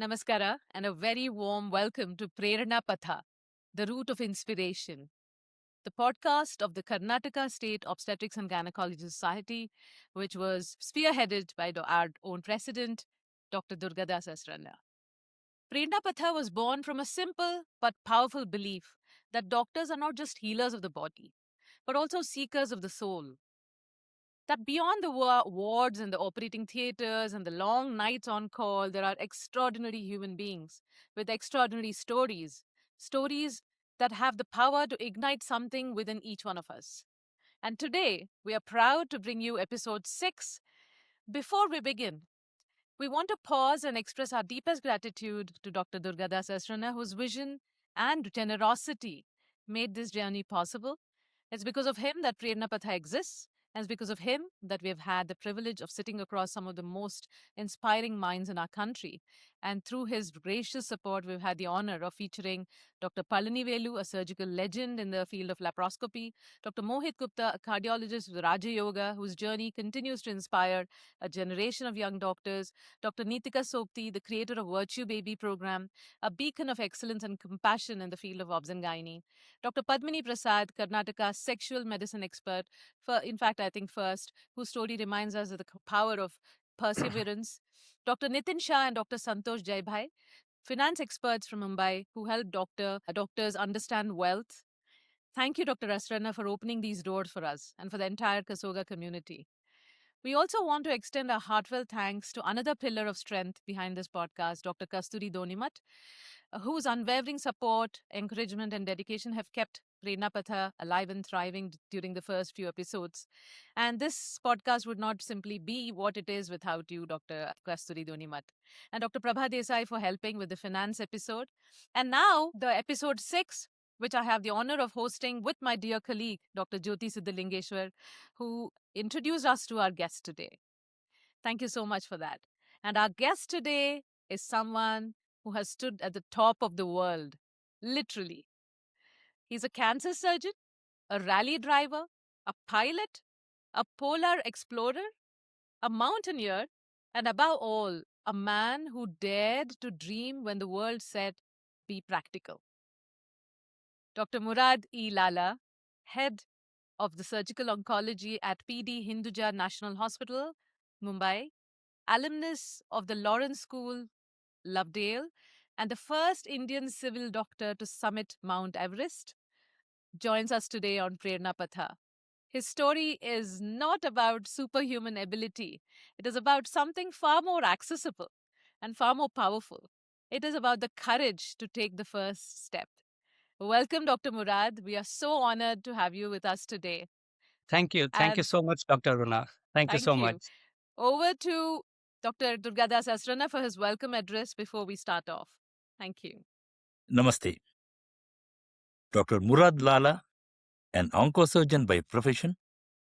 Namaskara and a very warm welcome to Prerena Patha, the root of inspiration, the podcast of the Karnataka State Obstetrics and Gynecology Society, which was spearheaded by our own president, Dr. Durgadas Asrana. Prerena Patha was born from a simple but powerful belief that doctors are not just healers of the body, but also seekers of the soul. That beyond the wards and the operating theaters and the long nights on call, there are extraordinary human beings with extraordinary stories, stories that have the power to ignite something within each one of us. And today, we are proud to bring you episode 6. Before we begin, we want to pause and express our deepest gratitude to Dr. Durgadas Asrana, whose vision and generosity made this journey possible. It's because of him that Prerna Patha exists, and it's because of him that we have had the privilege of sitting across some of the most inspiring minds in our country. And through his gracious support, we've had the honor of featuring Dr. Palani Velu, a surgical legend in the field of laparoscopy, Dr. Mohit Gupta, a cardiologist with Raja Yoga, whose journey continues to inspire a generation of young doctors, Dr. Neetika Sokti, the creator of Virtue Baby program, a beacon of excellence and compassion in the field of obs and gynae, Dr. Padmini Prasad, Karnataka's sexual medicine expert, in fact, I think first, whose story reminds us of the power of perseverance, Dr. Nitin Shah and Dr. Santosh Jaibhai, finance experts from Mumbai who help doctors understand wealth. Thank you, Dr. Asrana, for opening these doors for us and for the entire KSOGA community. We also want to extend our heartfelt thanks to another pillar of strength behind this podcast, Dr. Kasturi Donimat, whose unwavering support, encouragement, and dedication have kept Prerna Patha alive and thriving during the first few episodes. And this podcast would not simply be what it is without you, Dr. Kasturi Donimat. And Dr. Prabha Desai for helping with the finance episode. And now, the episode 6, which I have the honor of hosting with my dear colleague, Dr. Jyoti Siddhalingeshwar, who introduced us to our guest today. Thank you so much for that. And our guest today is someone who has stood at the top of the world, literally. He's a cancer surgeon, a rally driver, a pilot, a polar explorer, a mountaineer, and above all, a man who dared to dream when the world said, be practical. Dr. Murad E. Lala, head of the surgical oncology at PD Hinduja National Hospital, Mumbai, alumnus of the Lawrence School, Lovedale, and the first Indian civil doctor to summit Mount Everest, joins us today on Prerna Patha. His story is not about superhuman ability. It is about something far more accessible and far more powerful. It is about the courage to take the first step. Welcome, Dr. Murad. We are so honored to have you with us today. Thank you. Thank you And so much, Dr. Runa. Thank you so thank much. you. Over to Dr. Durgadas Asrana for his welcome address before we start off. Thank you. Namaste. Dr. Murad Lala, an oncosurgeon by profession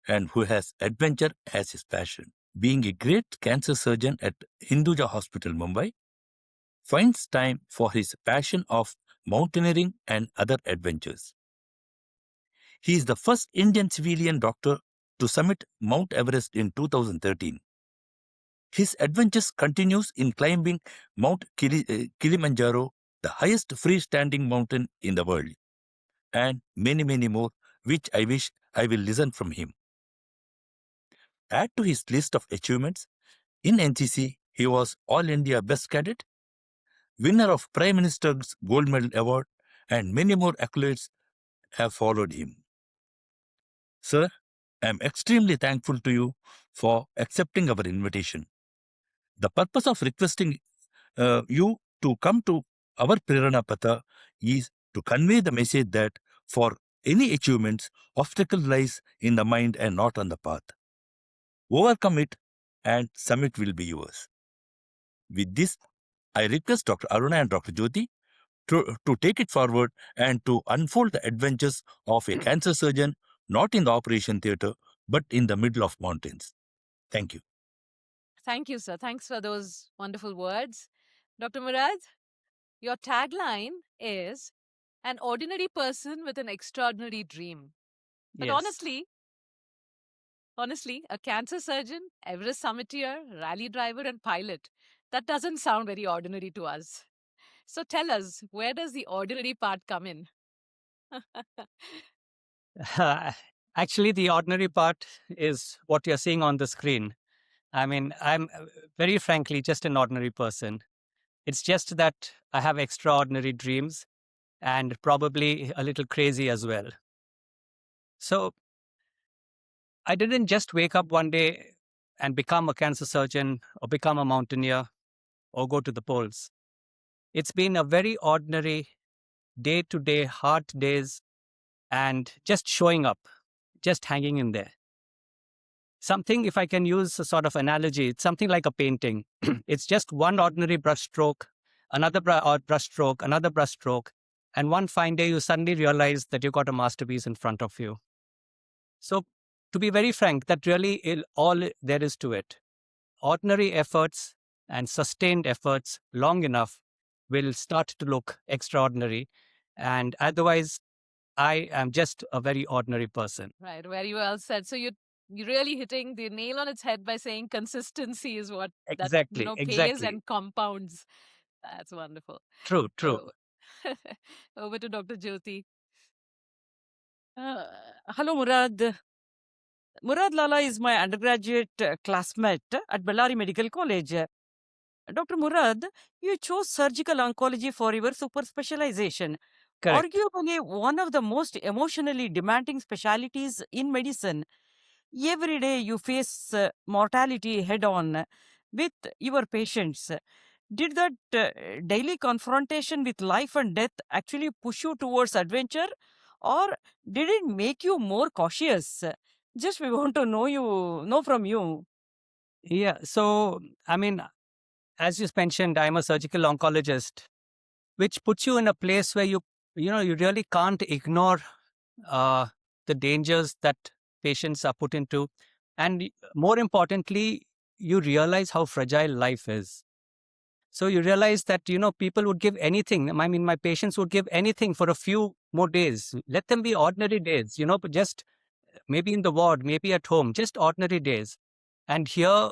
and who has adventure as his passion, being a great cancer surgeon at Hinduja Hospital, Mumbai, finds time for his passion of mountaineering and other adventures. He is the first Indian civilian doctor to summit Mount Everest in 2013. His adventures continues in climbing Mount Kilimanjaro, the highest freestanding mountain in the world, and many, many more, which I wish I will listen from him. Add to his list of achievements, in NCC, he was All India Best Cadet, winner of Prime Minister's Gold Medal Award, and many more accolades have followed him. Sir, I am extremely thankful to you for accepting our invitation. The purpose of requesting you to come to our Prerena Patha is to convey the message that for any achievements, obstacle lies in the mind and not on the path. Overcome it and summit will be yours. With this, I request Dr. Aruna and Dr. Jyoti to take it forward and to unfold the adventures of a cancer surgeon, not in the operation theatre, but in the middle of mountains. Thank you. Thank you, sir. Thanks for those wonderful words. Dr. Murad, your tagline is an ordinary person with an extraordinary dream. But Yes. honestly, a cancer surgeon, Everest summiteer, rally driver, and pilot. That doesn't sound very ordinary to us. So tell us, where does the ordinary part come in? Actually, the ordinary part is what you're seeing on the screen. I mean, I'm very frankly just an ordinary person. It's just that I have extraordinary dreams and probably a little crazy as well. So I didn't just wake up one day and become a cancer surgeon or become a mountaineer or go to the poles. It's been a very ordinary day to day, hard days, and just showing up, just hanging in there. Something, if I can use a sort of analogy, it's something like a painting. It's just one ordinary brushstroke, another brushstroke, another brushstroke, and one fine day you suddenly realize that you got a masterpiece in front of you. So, to be very frank, that really is all there is to it. Ordinary efforts and sustained efforts long enough will start to look extraordinary. And otherwise, I am just a very ordinary person. Right, very well said. So you're really hitting the nail on its head by saying consistency is what Exactly, pays exactly. and compounds. That's wonderful. True, true. Oh. Over to Dr. Jyoti. Hello, Murad. Murad Lala is my undergraduate classmate at Bellary Medical College. Dr. Murad, you chose surgical oncology for your super specialization. Correct. Arguably one of the most emotionally demanding specialties in medicine. Every day you face mortality head on with your patients. Did that daily confrontation with life and death actually push you towards adventure, or did it make you more cautious? Just we want to know from you. Yeah. So, I mean, as you mentioned, I'm a surgical oncologist, which puts you in a place where you really can't ignore uh, the dangers that patients are put into. And more importantly, you realize how fragile life is. So you realize that, people would give anything. I mean, my patients would give anything for a few more days. Let them be ordinary days, but just maybe in the ward, maybe at home, just ordinary days. And here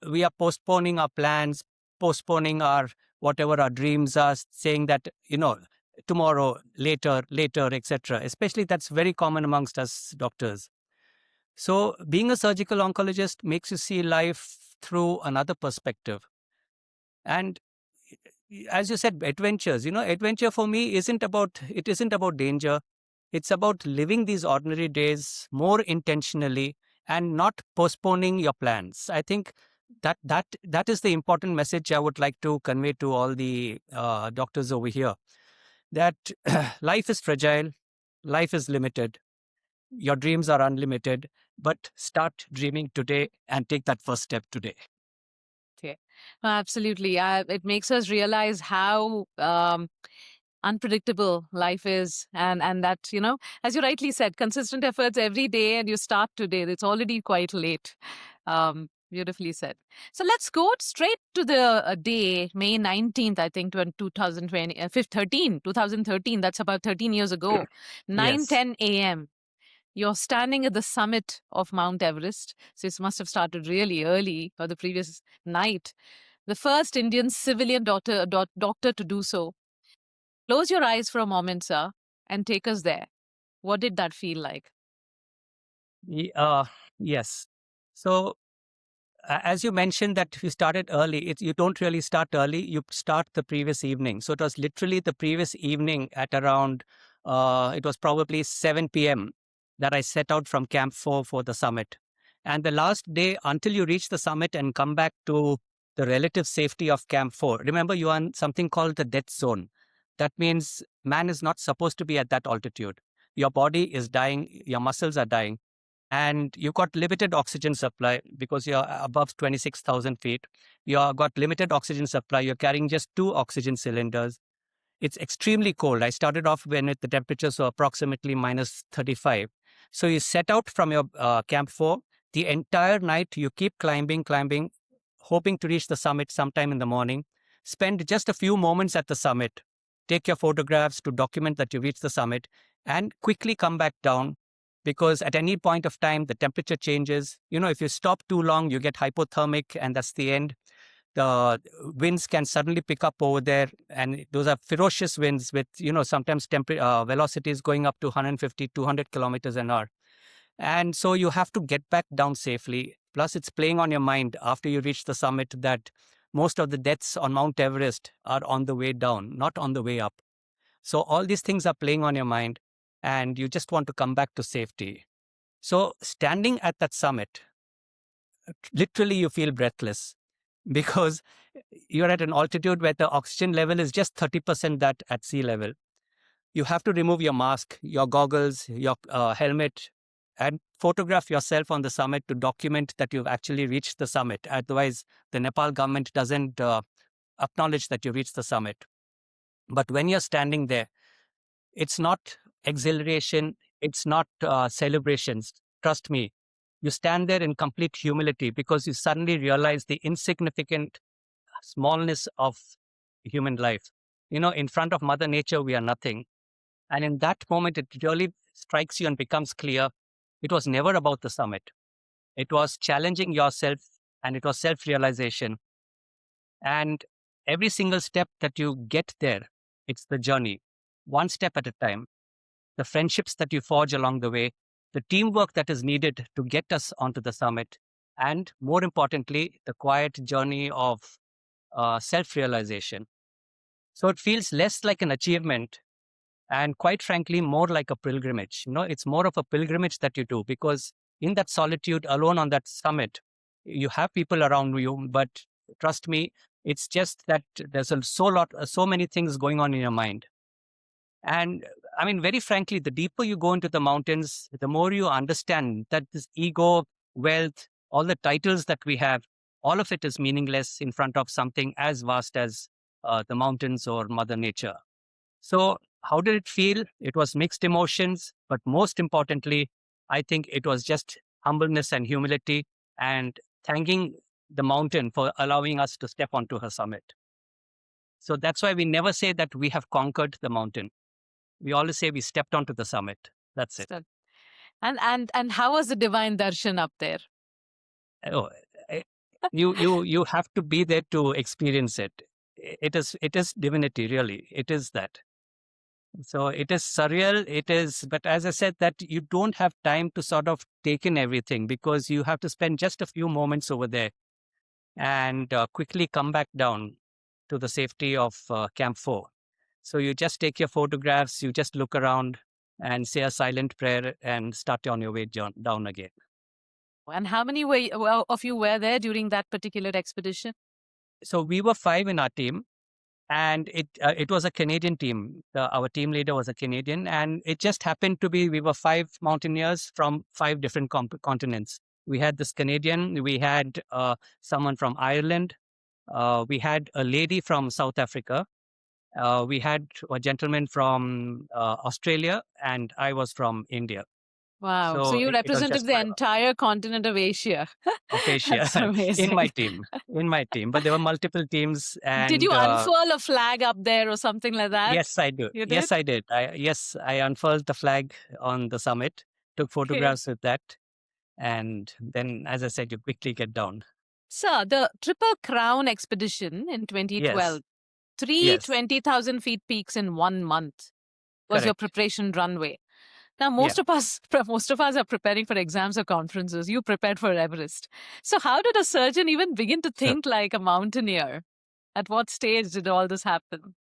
we are postponing our plans, postponing our whatever our dreams are, saying that, tomorrow, later, etc. Especially that's very common amongst us doctors. So being a surgical oncologist makes you see life through another perspective. And as you said, adventures, adventure for me isn't about danger. It's about living these ordinary days more intentionally and not postponing your plans. I think that is the important message I would like to convey to all the doctors over here, that life is fragile, life is limited, your dreams are unlimited, but start dreaming today and take that first step today. Okay. Absolutely. It makes us realize how unpredictable life is, and that, as you rightly said, consistent efforts every day, and you start today, it's already quite late. Beautifully said. So let's go straight to the day, May 19th, I think, 2020, 2013. That's about 13 years ago. 9:10 a.m. You're standing at the summit of Mount Everest. So it must have started really early or the previous night. The first Indian civilian doctor to do so. Close your eyes for a moment, sir, and take us there. What did that feel like? Yes. So as you mentioned that you started early, you don't really start early, you start the previous evening. So it was literally the previous evening at around, it was probably 7 p.m. that I set out from Camp 4 for the summit. And the last day until you reach the summit and come back to the relative safety of Camp 4, remember you are in something called the death zone. That means man is not supposed to be at that altitude. Your body is dying, your muscles are dying, and you've got limited oxygen supply because you're above 26,000 feet. You've got limited oxygen supply. You're carrying just 2 oxygen cylinders. It's extremely cold. I started off when the temperatures were approximately minus 35. So you set out from your Camp 4. The entire night, you keep climbing, hoping to reach the summit sometime in the morning. Spend just a few moments at the summit. Take your photographs to document that you reached the summit and quickly come back down, because at any point of time, the temperature changes. If you stop too long, you get hypothermic and that's the end. the winds can suddenly pick up over there, and those are ferocious winds with, sometimes velocities going up to 150, 200 kilometers an hour. And so you have to get back down safely. Plus, it's playing on your mind after you reach the summit that most of the deaths on Mount Everest are on the way down, not on the way up. So all these things are playing on your mind, and you just want to come back to safety. So standing at that summit, literally you feel breathless because you're at an altitude where the oxygen level is just 30% that at sea level. You have to remove your mask, your goggles, your helmet, and photograph yourself on the summit to document that you've actually reached the summit. Otherwise, the Nepal government doesn't acknowledge that you reached the summit. But when you're standing there, it's not exhilaration, it's not celebrations. Trust me, you stand there in complete humility because you suddenly realize the insignificant smallness of human life. In front of Mother Nature, we are nothing. And in that moment, it really strikes you and becomes clear. It was never about the summit. It was challenging yourself, and it was self-realization. And every single step that you get there, it's the journey, one step at a time. The friendships that you forge along the way, the teamwork that is needed to get us onto the summit, and more importantly, the quiet journey of self-realization. So it feels less like an achievement and, quite frankly, more like a pilgrimage. It's more of a pilgrimage that you do because in that solitude alone on that summit, you have people around you, but trust me, it's just that there's so many things going on in your mind. And I mean, very frankly, the deeper you go into the mountains, the more you understand that this ego, wealth, all the titles that we have, all of it is meaningless in front of something as vast as the mountains or Mother Nature. So how did it feel? It was mixed emotions, but most importantly, I think it was just humbleness and humility and thanking the mountain for allowing us to step onto her summit. So that's why we never say that we have conquered the mountain. We always say we stepped onto the summit. That's it. And how was the divine darshan up there? Oh, you have to be there to experience it. It is divinity, really. It is that. So it is surreal. But as I said, that you don't have time to sort of take in everything because you have to spend just a few moments over there and quickly come back down to the safety of Camp 4. So you just take your photographs, you just look around and say a silent prayer and start on your way down again. And how many of you were there during that particular expedition? So we were 5 in our team, and it was a Canadian team. Our team leader was a Canadian, and it just happened to be we were 5 mountaineers from 5 different continents. We had this Canadian, we had someone from Ireland, we had a lady from South Africa, we had a gentleman from Australia, and I was from India. Wow. So you represented the entire continent of Asia. Of Asia. That's amazing. In my team. But there were multiple teams. And did you unfurl a flag up there or something like that? Yes, I do. You did? Yes, I did. I unfurled the flag on the summit, took photographs with that. And then, as I said, you quickly get down. Sir, the Triple Crown expedition in 2012, Yes. 20,000 feet peaks in 1 month was your preparation runway. Now, most of us are preparing for exams or conferences. You prepared for Everest. So how did a surgeon even begin to think like a mountaineer? At what stage did all this happen?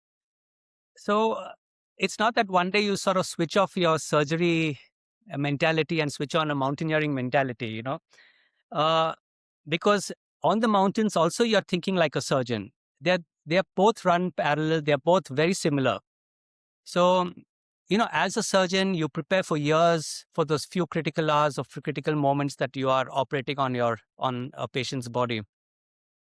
So it's not that one day you sort of switch off your surgery mentality and switch on a mountaineering mentality, because on the mountains also you're thinking like a surgeon. They're both run parallel. They're both very similar. So, as a surgeon, you prepare for years for those few critical hours or critical moments that you are operating on a patient's body.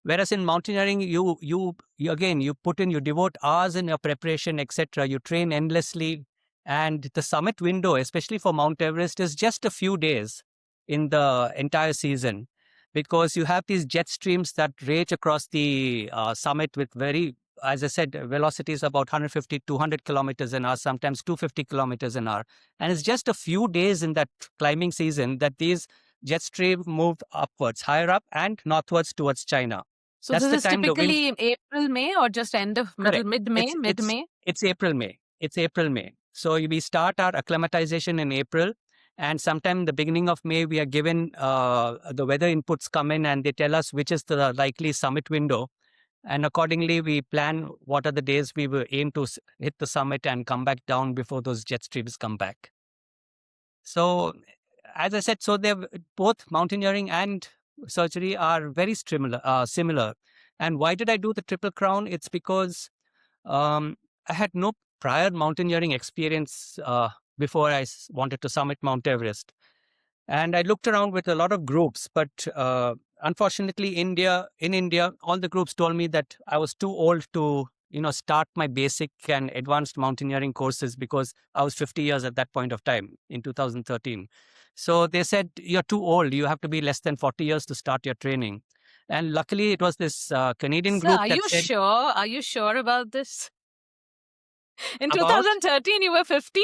Whereas in mountaineering, you devote hours in your preparation, etc. You train endlessly, and the summit window, especially for Mount Everest, is just a few days in the entire season, because you have these jet streams that rage across the summit with very, as I said, velocities about 150, 200 kilometers an hour, sometimes 250 kilometers an hour. And it's just a few days in that climbing season that these jet streams move upwards, higher up and northwards towards China. So That's this the is time the wind. typically April, May, or just end of Correct. mid-May, mid-May? It's April, May. It's April, May. So we start our acclimatization in April, and sometime in the beginning of May, we are given the weather inputs come in, and they tell us which is the likely summit window. And accordingly, we plan what are the days we will aim to hit the summit and come back down before those jet streams come back. So, as I said, so they're both mountaineering and surgery are very similar. And why did I do the Triple Crown? It's because I had no prior mountaineering experience before I wanted to summit Mount Everest. And I looked around with a lot of groups, but unfortunately, in India, all the groups told me that I was too old to, start my basic and advanced mountaineering courses because I was 50 years at that point of time in 2013. So they said, you're too old. You have to be less than 40 years to start your training. And luckily, it was this Canadian Sir, group are that you said, sure? Are you sure about this? In about, 2013, you were 50,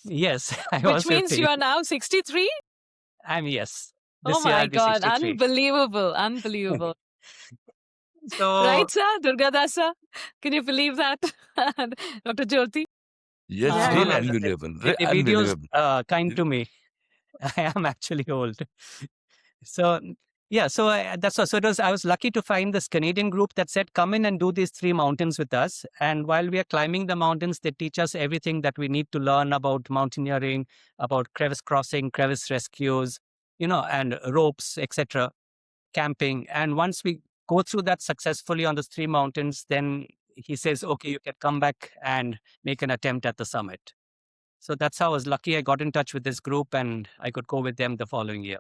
yes, I was which means 50. you are now 63? Yes. Oh This year my I'll be God, 63. unbelievable, unbelievable. So, Right, sir? Durgadasa? Can you believe that? Dr. Jyoti? Yes, Yeah, really yeah. unbelievable. the videos kind to me. I am actually old. So, yeah, so that's what. So I was lucky to find this Canadian group that said, come in and do these 3 mountains with us. And while we are climbing the mountains, they teach us everything that we need to learn about mountaineering, about crevice crossing, crevice rescues, and ropes, etc., camping. And once we go through that successfully on the 3 mountains, then he says, okay, you can come back and make an attempt at the summit. So that's how I was lucky. I got in touch with this group and I could go with them the following year.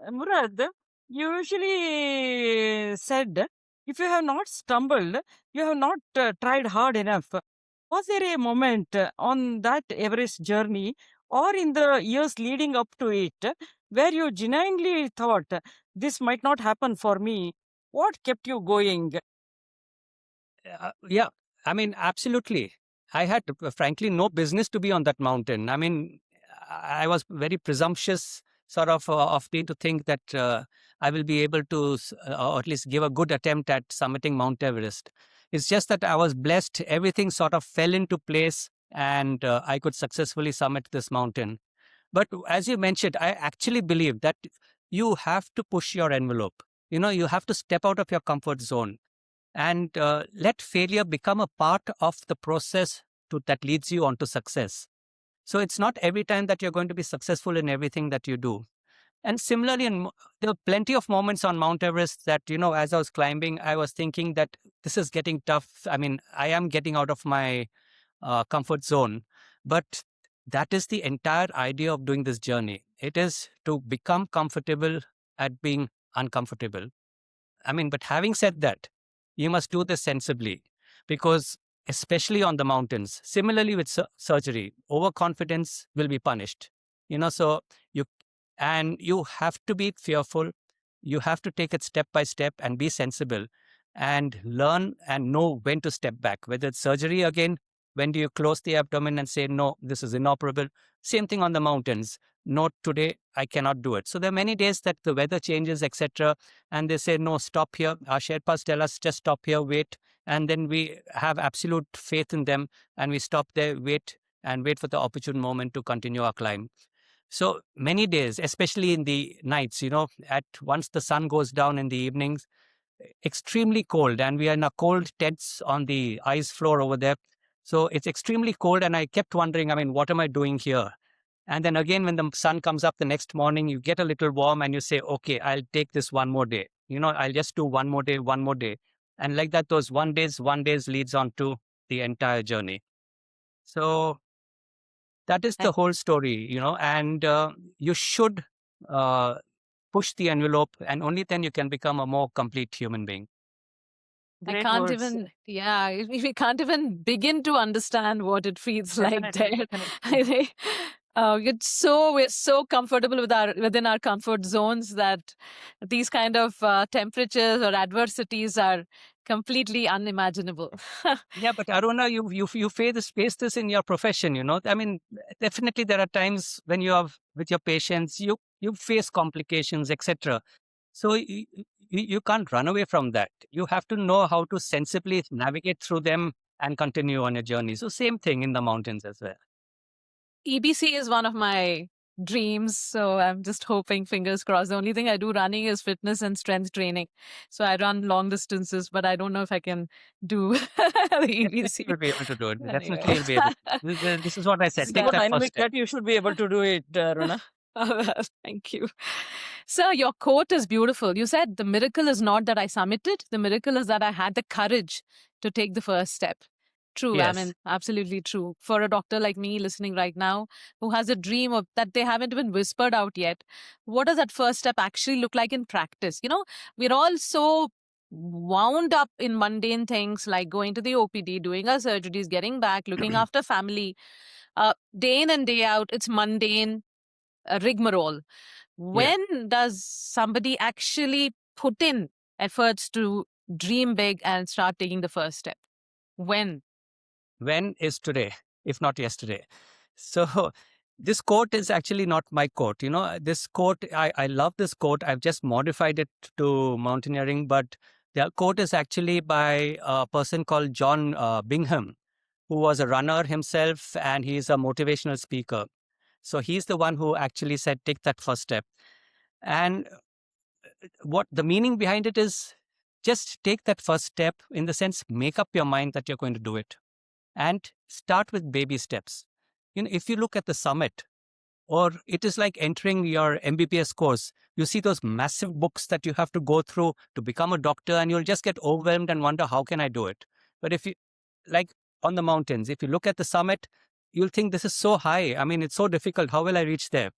Murad, you usually said if you have not stumbled, you have not tried hard enough. Was there a moment on that Everest journey or in the years leading up to it where you genuinely thought this might not happen for me? What kept you going? Yeah, I mean, absolutely. I had, frankly, no business to be on that mountain. I mean, I was very presumptuous, sort of me to think that I will be able to, or at least give a good attempt at summiting Mount Everest. It's just that I was blessed. Everything sort of fell into place, and I could successfully summit this mountain. But as you mentioned, I actually believe that you have to push your envelope. You have to step out of your comfort zone and let failure become a part of the process that leads you on to success. So it's not every time that you're going to be successful in everything that you do. And similarly, there are plenty of moments on Mount Everest that, as I was climbing, I was thinking that this is getting tough. I mean, I am getting out of my comfort zone. But that is the entire idea of doing this journey. It is to become comfortable at being uncomfortable. I mean, but having said that, you must do this sensibly because, especially on the mountains, similarly with surgery, overconfidence will be punished. So you you have to be fearful. You have to take it step by step and be sensible and learn and know when to step back. Whether it's surgery again, when do you close the abdomen and say, no, this is inoperable? Same thing on the mountains. No, today I cannot do it. So there are many days that the weather changes, etc. And they say, no, stop here. Our Sherpas tell us, just stop here, wait. And then we have absolute faith in them and we stop there, wait, and wait for the opportune moment to continue our climb. So many days, especially in the nights, at once the sun goes down in the evenings, extremely cold, and we are in a cold tents on the ice floor over there. So it's extremely cold, and I kept wondering, I mean, what am I doing here? And then again, when the sun comes up the next morning, you get a little warm and you say, okay, I'll take this one more day. I'll just do one more day, one more day. And like that, those one days leads on to the entire journey. So that is the whole story, and you should push the envelope, and only then you can become a more complete human being. I Great can't words. even, we can't even begin to understand what it feels like there. I think we're so comfortable within our comfort zones that these kind of temperatures or adversities are completely unimaginable. Yeah, but Aruna, you face this in your profession, I mean, definitely there are times when you are with your patients, you face complications, etc. So you can't run away from that. You have to know how to sensibly navigate through them and continue on your journey. So same thing in the mountains as well. EBC is one of my dreams. So I'm just hoping, fingers crossed. The only thing I do running is fitness and strength training. So I run long distances, but I don't know if I can do the EBC. You'll be able to do it. Anyway. Definitely you'll be able to. This is what I said. Take So that first dynamic step. that you should be able to do it, Runa. Thank you. Sir, your quote is beautiful. You said, the miracle is not that I summited, the miracle is that I had the courage to take the first step. True. I Yes. mean, absolutely true. For a doctor like me listening right now, who has a dream of that they haven't even whispered out yet, what does that first step actually look like in practice? You know, we're all so wound up in mundane things like going to the OPD, doing our surgeries, getting back, looking after family. Day in and day out, it's mundane rigmarole. When does somebody actually put in efforts to dream big and start taking the first step? When? When is today, if not yesterday? So this quote is actually not my quote. You know, this quote, I love this quote. I've just modified it to mountaineering, but the quote is actually by a person called John Bingham, who was a runner himself, and he's a motivational speaker. So he's the one who actually said, take that first step. And what the meaning behind it is, just take that first step, in the sense, make up your mind that you're going to do it. And start with baby steps. You know, if you look at the summit, or it is like entering your MBBS course, you see those massive books that you have to go through to become a doctor, and you'll just get overwhelmed and wonder, how can I do it? But if you, like on the mountains, if you look at the summit, you'll think, this is so high. I mean, it's so difficult. How will I reach there?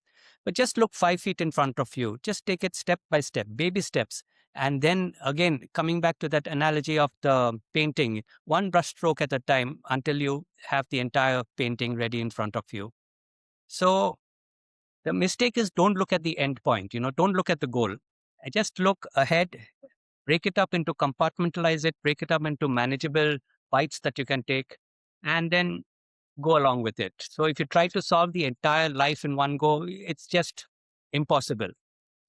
But just look 5 feet in front of you. Just take it step by step, baby steps. And then again, coming back to that analogy of the painting, one brushstroke at a time until you have the entire painting ready in front of you. So the mistake is, don't look at the end point, you know, don't look at the goal. Just look ahead, break it up into, compartmentalize it, break it up into manageable bites that you can take, and then go along with it. So if you try to solve the entire life in one go, it's just impossible.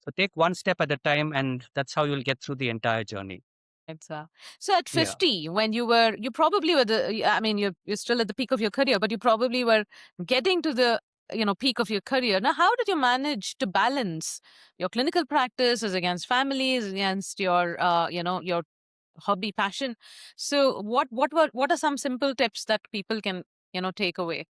So take one step at a time, and that's how you'll get through the entire journey. So at 50, when you probably were I mean, you're still at the peak of your career, but you probably were getting to the, peak of your career. Now, how did you manage to balance your clinical practice as against families, against your, your hobby passion? So what are some simple tips that people can, take away?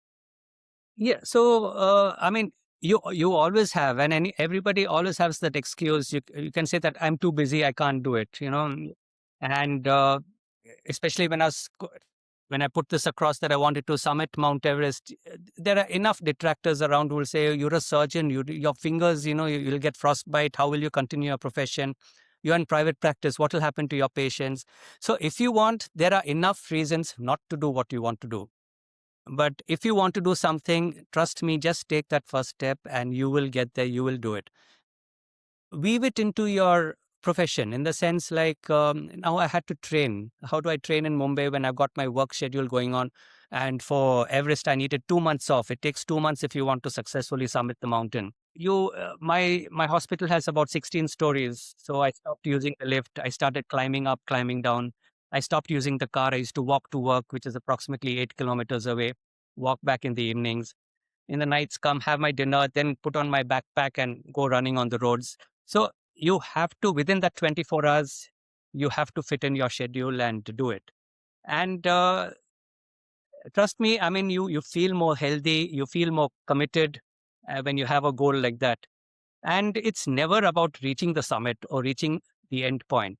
Yeah. So, I mean, you always have, and everybody always has that excuse. You can say that I'm too busy, I can't do it, you know. And especially when I put this across that I wanted to summit Mount Everest, there are enough detractors around who will say, you're a surgeon, your fingers, you'll get frostbite. How will you continue your profession? You're in private practice. What will happen to your patients? So if you want, there are enough reasons not to do what you want to do. But if you want to do something, trust me, just take that first step and you will get there. You will do it. Weave it into your profession, in the sense like, now I had to train. How do I train in Mumbai when I've got my work schedule going on? And for Everest, I needed 2 months off. It takes 2 months if you want to successfully summit the mountain. My hospital has about 16 stories. So I stopped using the lift. I started climbing up, climbing down. I stopped using the car. I used to walk to work, which is approximately 8 kilometers away, walk back in the evenings. In the nights, come have my dinner, then put on my backpack and go running on the roads. So you have to, within that 24 hours, you have to fit in your schedule and do it. And trust me, I mean, you feel more healthy, you feel more committed when you have a goal like that. And it's never about reaching the summit or reaching the end point.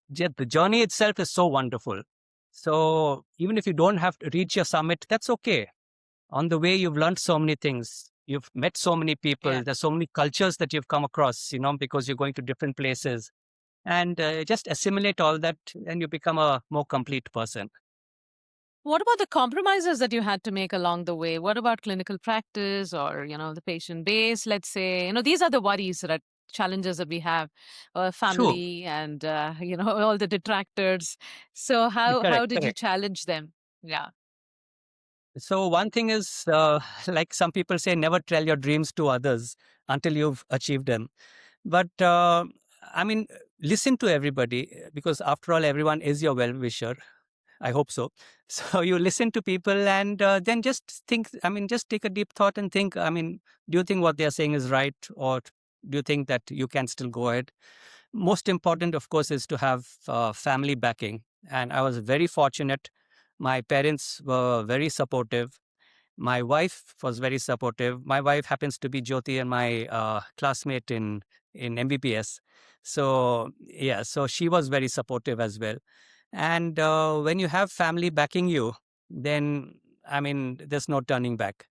The journey itself is so wonderful. So even if you don't have to reach your summit, that's okay. On the way, you've learned so many things. You've met so many people. Yeah. There's so many cultures that you've come across, because you're going to different places. And just assimilate all that, and you become a more complete person. What about the compromises that you had to make along the way? What about clinical practice or, the patient base, let's say? These are the worries, that challenges that we have, family and, all the detractors. So how did you challenge them? Yeah. So one thing is, like some people say, never tell your dreams to others until you've achieved them. But I mean, listen to everybody because after all, everyone is your well-wisher. I hope so. So you listen to people and then just think, I mean, just take a deep thought and think, I mean, do you think what they're saying is right? Or do you think that you can still go ahead? Most important, of course, is to have family backing. And I was very fortunate. My parents were very supportive. My wife was very supportive. My wife happens to be Jyoti and my classmate in MBPS. So, yeah, so she was very supportive as well. And when you have family backing you, then, I mean, there's no turning back.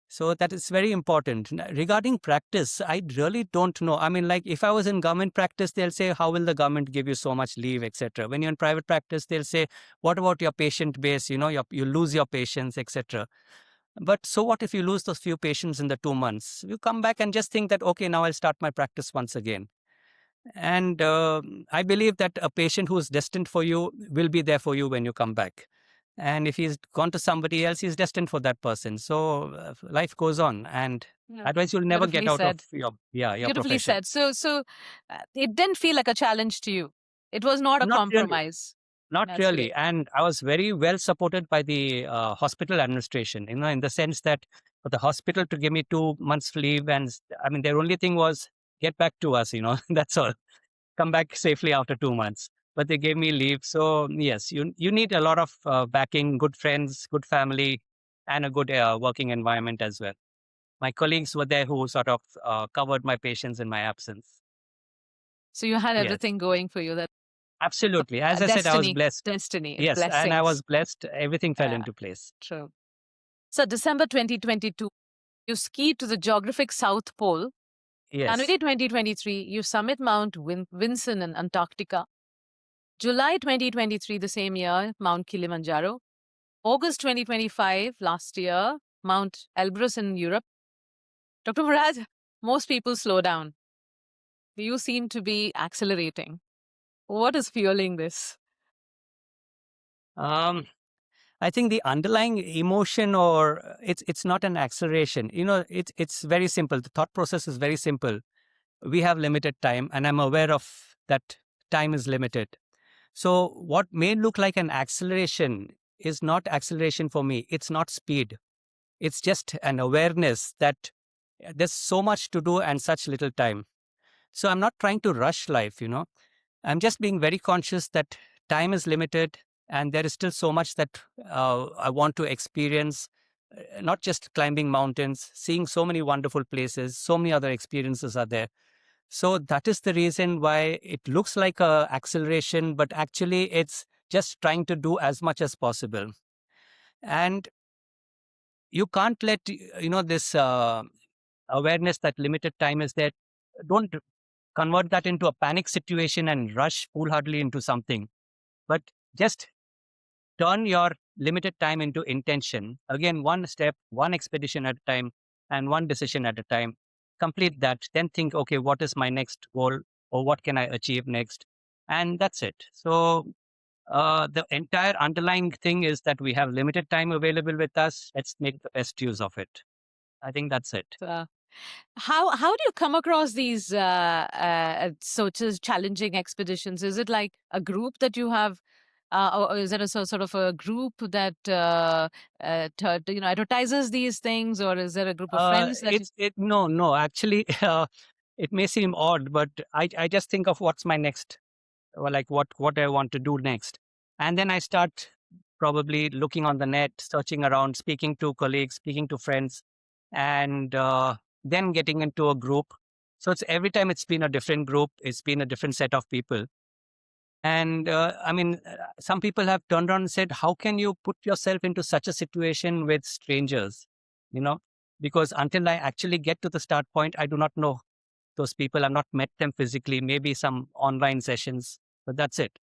So that is very important. Regarding practice, I really don't know. I mean, like if I was in government practice, they'll say, how will the government give you so much leave, etc. When you're in private practice, they'll say, what about your patient base? You know, you lose your patients, etc. But so what if you lose those few patients in the 2 months? You come back and just think that, okay, now I'll start my practice once again. And I believe that a patient who's destined for you will be there for you when you come back. And if he's gone to somebody else, he's destined for that person. So life goes on, and Yeah. otherwise you'll never get Beautifully out said. of your Beautifully profession. said. So it didn't feel like a challenge to you. It was not a Not really. compromise. Not That's really. great. And I was very well supported by the hospital administration, you know, in the sense that for the hospital to give me 2 months leave, and I mean, their only thing was get back to us, you know, that's all. Come back safely after 2 months. But they gave me leave. So yes, you need a lot of backing, good friends, good family, and a good working environment as well. My colleagues were there who sort of covered my patients in my absence. So you had Yes, everything going for you. That absolutely. As I said, I was destiny, blessed. destiny, Yes, and I was blessings. blessed. Everything fell Yeah, into place. true. So December 2022, you skied to the geographic South Pole. Yes. January 2023, you summit Mount Vinson in Antarctica. July 2023, the same year, Mount Kilimanjaro. August 2025, last year, Mount Elbrus in Europe. Dr. Murad, most people slow down. You seem to be accelerating. What is fueling this? Um, I think the underlying emotion, or it's not an acceleration. You know, it's very simple. The thought process is very simple. We have limited time, and I'm aware of that time is limited. So what may look like an acceleration is not acceleration for me. It's not speed. It's just an awareness that there's so much to do and such little time. So I'm not trying to rush life, you know. I'm just being very conscious that time is limited and there is still so much that I want to experience, not just climbing mountains, seeing so many wonderful places, so many other experiences are there. So that is the reason why it looks like a acceleration, but actually it's just trying to do as much as possible. And you can't let, you know, this awareness that limited time is there. Don't convert that into a panic situation and rush foolhardily into something, but just turn your limited time into intention. Again, one step, one expedition at a time, and one decision at a time. Complete that. Then think, okay, what is my next goal, or what can I achieve next? And that's it. So the entire underlying thing is that we have limited time available with us. Let's make the best use of it. I think that's it. Uh, how do you come across these such as challenging expeditions? Is it like a group that you have, or is it a sort of a group that advertises these things, or is there a group of friends that you? No, actually, it may seem odd, but I just think of what's my next, or like what I want to do next. And then I start probably looking on the net, searching around, speaking to colleagues, speaking to friends, and then getting into a group. So it's every time it's been a different group, it's been a different set of people. And I mean, some people have turned around and said, how can you put yourself into such a situation with strangers? You know, because until I actually get to the start point, I do not know those people. I've not met them physically, maybe some online sessions, but that's it.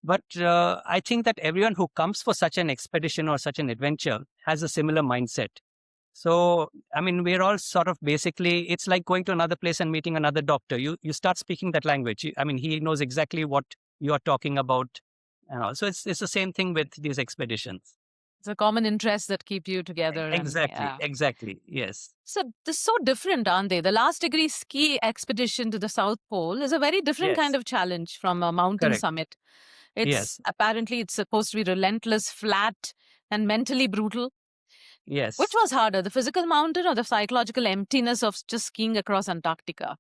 But I think that everyone who comes for such an expedition or such an adventure has a similar mindset. So, I mean, we're all sort of basically, it's like going to another place and meeting another doctor. You start speaking that language. I mean, he knows exactly what you are talking about. And all. So it's the same thing with these expeditions. It's a common interest that keep you together. Exactly. Yes. So they're so different, aren't they? The last degree ski expedition to the South Pole is a very different kind Yes. of challenge from a mountain Correct. summit. Yes. Apparently it's supposed to be relentless, flat, and mentally brutal. Yes. Which was harder, the physical mountain or the psychological emptiness of just skiing across Antarctica?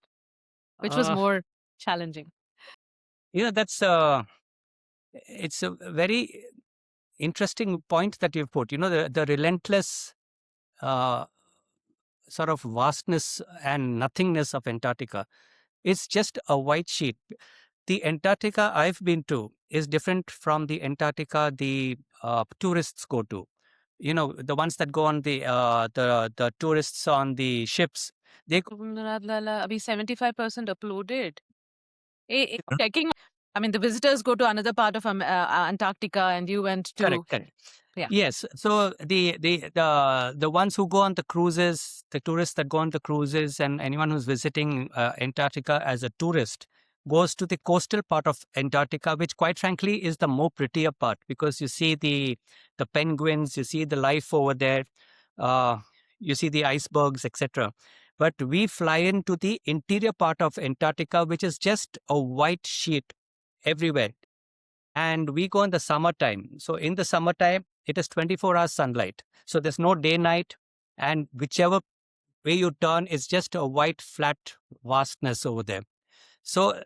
Which was more challenging? That's it's a very interesting point that you've put. The relentless sort of vastness and nothingness of Antarctica. It's just a white sheet. The Antarctica I've been to is different from the Antarctica the tourists go to. The ones that go on the tourists on the ships. They Abhi 75% uploaded. Checking. I mean, the visitors go to another part of Antarctica, and you went to. correct. Yeah. Yes. So the ones who go on the cruises, the tourists that go on the cruises, and anyone who's visiting Antarctica as a tourist goes to the coastal part of Antarctica, which quite frankly is the more prettier part, because you see the penguins, you see the life over there, you see the icebergs, etc. But we fly into the interior part of Antarctica, which is just a white sheet everywhere. And we go in the summertime. So in the summertime, it is 24 hours sunlight. So there's no day night. And whichever way you turn, it's just a white, flat vastness over there. So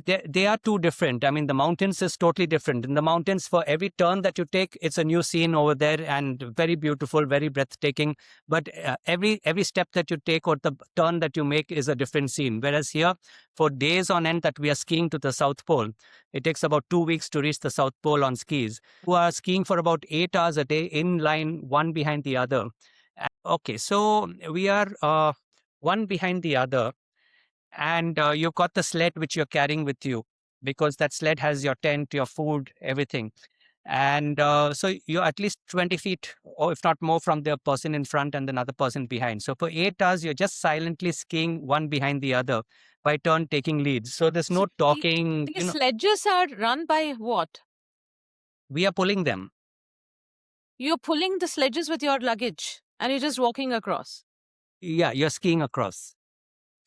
they are two different. I mean, the mountains is totally different. In the mountains, for every turn that you take, it's a new scene over there, and very beautiful, very breathtaking. But every step that you take or the turn that you make is a different scene. Whereas here, for days on end that we are skiing to the South Pole, it takes about 2 weeks to reach the South Pole on skis. We are skiing for about 8 hours a day in line, one behind the other. Okay, so we are one behind the other. And you've got the sled which you're carrying with you, because that sled has your tent, your food, everything. And so you're at least 20 feet, or if not more, from the person in front and another person behind. So for 8 hours, you're just silently skiing one behind the other, by turn taking leads. So there's no talking. These sledges are run by what? We are pulling them. You're pulling the sledges with your luggage and you're just walking across. Yeah, you're skiing across.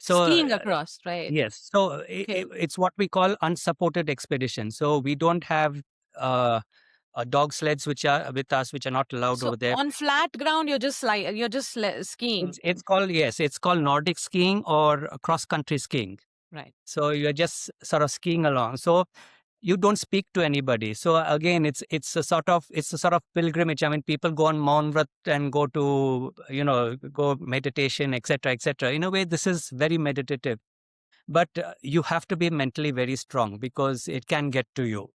So skiing across, right? Yes. So it's what we call unsupported expedition. So we don't have dog sleds which are with us, which are not allowed over there. On flat ground, you're just skiing. It's called Nordic skiing or cross country skiing. Right. So you're just sort of skiing along. So you don't speak to anybody. So again, it's a sort of pilgrimage. I mean, people go on Maun Vrat and go to go meditation, etc., etc. In a way, this is very meditative, but you have to be mentally very strong, because it can get to you.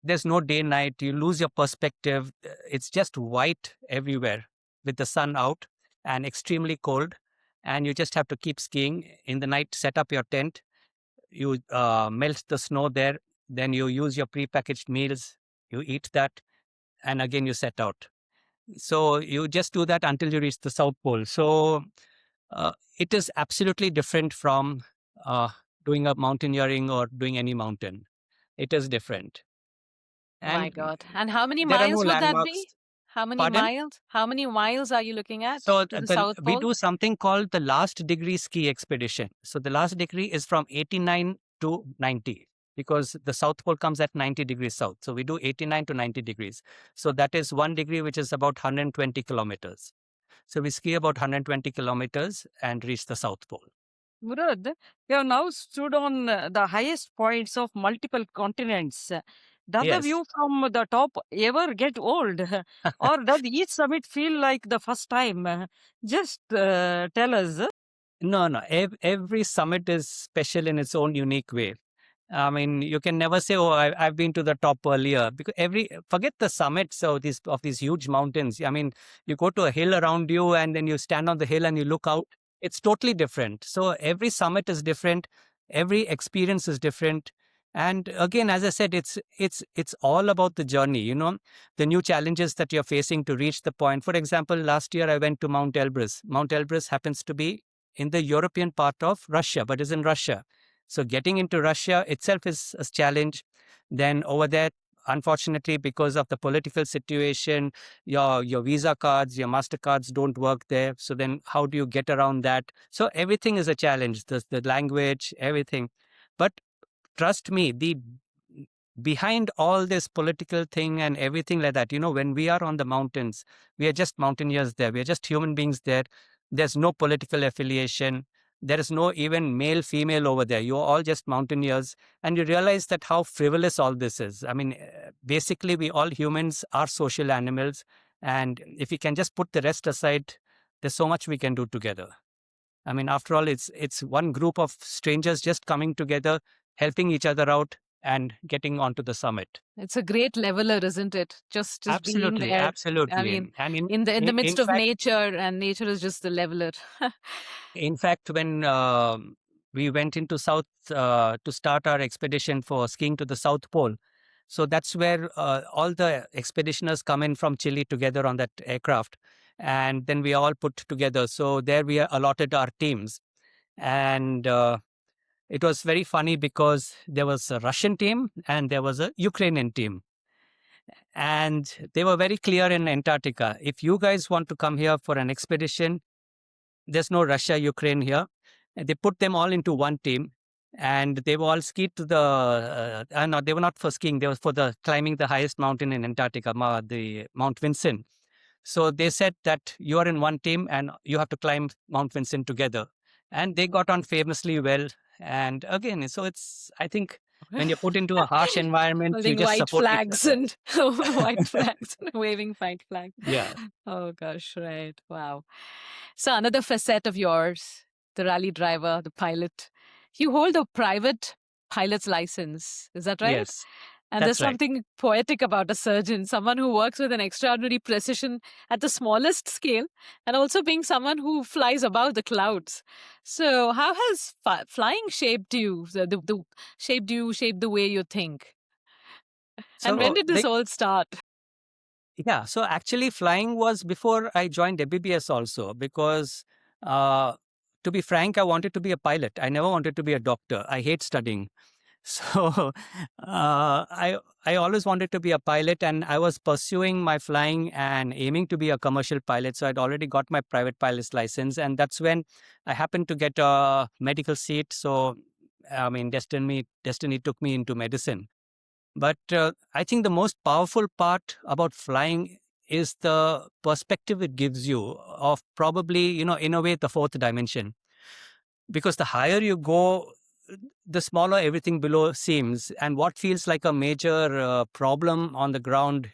There's no day night. You lose your perspective. It's just white everywhere with the sun out and extremely cold, and you just have to keep skiing. In the night, set up your tent. You melt the snow there, then you use your prepackaged meals, you eat that, and again you set out. So you just do that until you reach the South Pole. So it is absolutely different from doing a mountaineering or doing any mountain. It is different. And my God. And how many miles would that be? How many miles? How many miles are you looking at? So to the South Pole? We do something called the last degree ski expedition. So the last degree is from 89 to 90, because the South Pole comes at 90 degrees south. So we do 89 to 90 degrees. So that is 1 degree, which is about 120 kilometers. So we ski about 120 kilometers and reach the South Pole. Murad, you have now stood on the highest points of multiple continents. Does the view from the top ever get old? Or does each summit feel like the first time? Just tell us. No. Every summit is special in its own unique way. I mean, you can never say, "Oh, I've been to the top earlier," because forget the summits of these huge mountains. I mean, you go to a hill around you, and then you stand on the hill and you look out. It's totally different. So every summit is different. Every experience is different. And again, as I said, it's all about the journey. The new challenges that you're facing to reach the point. For example, last year I went to Mount Elbrus. Mount Elbrus happens to be in the European part of Russia, but is in Russia. So getting into Russia itself is a challenge. Then over there, unfortunately, because of the political situation, your Visa cards, your MasterCards don't work there. So then how do you get around that? So everything is a challenge, the language, everything. But trust me, the behind all this political thing and everything like that, when we are on the mountains, we are just mountaineers there. We are just human beings there. There's no political affiliation. There is no even male, female over there. You're all just mountaineers. And you realize that how frivolous all this is. I mean, basically, we all humans are social animals. And if we can just put the rest aside, there's so much we can do together. I mean, after all, it's one group of strangers just coming together, helping each other out, and getting onto the summit. It's a great leveler, isn't it? Just being Absolutely, there. I absolutely. mean, And in the midst of fact, nature, and nature is just the leveler. in fact, when we went into South to start our expedition for skiing to the South Pole, so that's where all the expeditioners come in from Chile together on that aircraft, and then we all put together. So there we allotted our teams, and it was very funny because there was a Russian team and there was a Ukrainian team. And they were very clear in Antarctica. If you guys want to come here for an expedition, there's no Russia, Ukraine here. And they put them all into one team. And they were all skied to the, no, they were not for skiing. They were for the climbing the highest mountain in Antarctica, the Mount Vinson. So they said that you are in one team and you have to climb Mount Vinson together. And they got on famously well. And again, so I think when you're put into a harsh environment, you Holding just white support each flags other. and white flags and waving white flags. Yeah. Oh gosh, right. Wow. So another facet of yours, the rally driver, the pilot. You hold a private pilot's license. Is that right? Yes. And there's That's right. something poetic about a surgeon, someone who works with an extraordinary precision at the smallest scale, and also being someone who flies above the clouds. So, how has flying shaped you? Shaped the way you think? And when So did this all start? yeah, so actually flying was before I joined MBBS also, because to be frank, I wanted to be a pilot. I never wanted to be a doctor. I hate studying. So I always wanted to be a pilot, and I was pursuing my flying and aiming to be a commercial pilot. So I'd already got my private pilot's license, and that's when I happened to get a medical seat. So I mean, destiny took me into medicine. But I think the most powerful part about flying is the perspective it gives you of probably, in a way, the fourth dimension. Because the higher you go, the smaller everything below seems. And what feels like a major problem on the ground,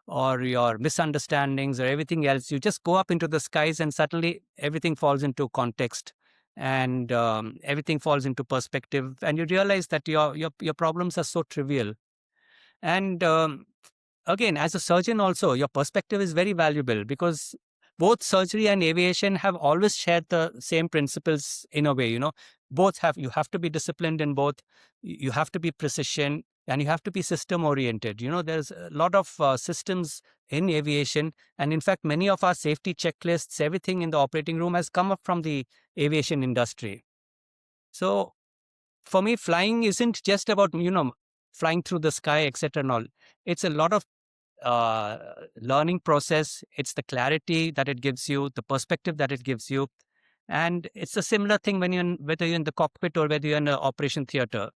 or your misunderstandings or everything else, you just go up into the skies and suddenly everything falls into context. And everything falls into perspective, and you realize that your problems are so trivial. And again, as a surgeon also, your perspective is very valuable, because both surgery and aviation have always shared the same principles in a way. You have to be disciplined in both. You have to be precision, and you have to be system oriented. There's a lot of systems in aviation, and in fact, many of our safety checklists, everything in the operating room has come up from the aviation industry. So for me, flying isn't just about, flying through the sky, etc. and all. It's a lot of learning process. It's the clarity that it gives you, the perspective that it gives you. And it's a similar thing whether you're in the cockpit or whether you're in an operation theater.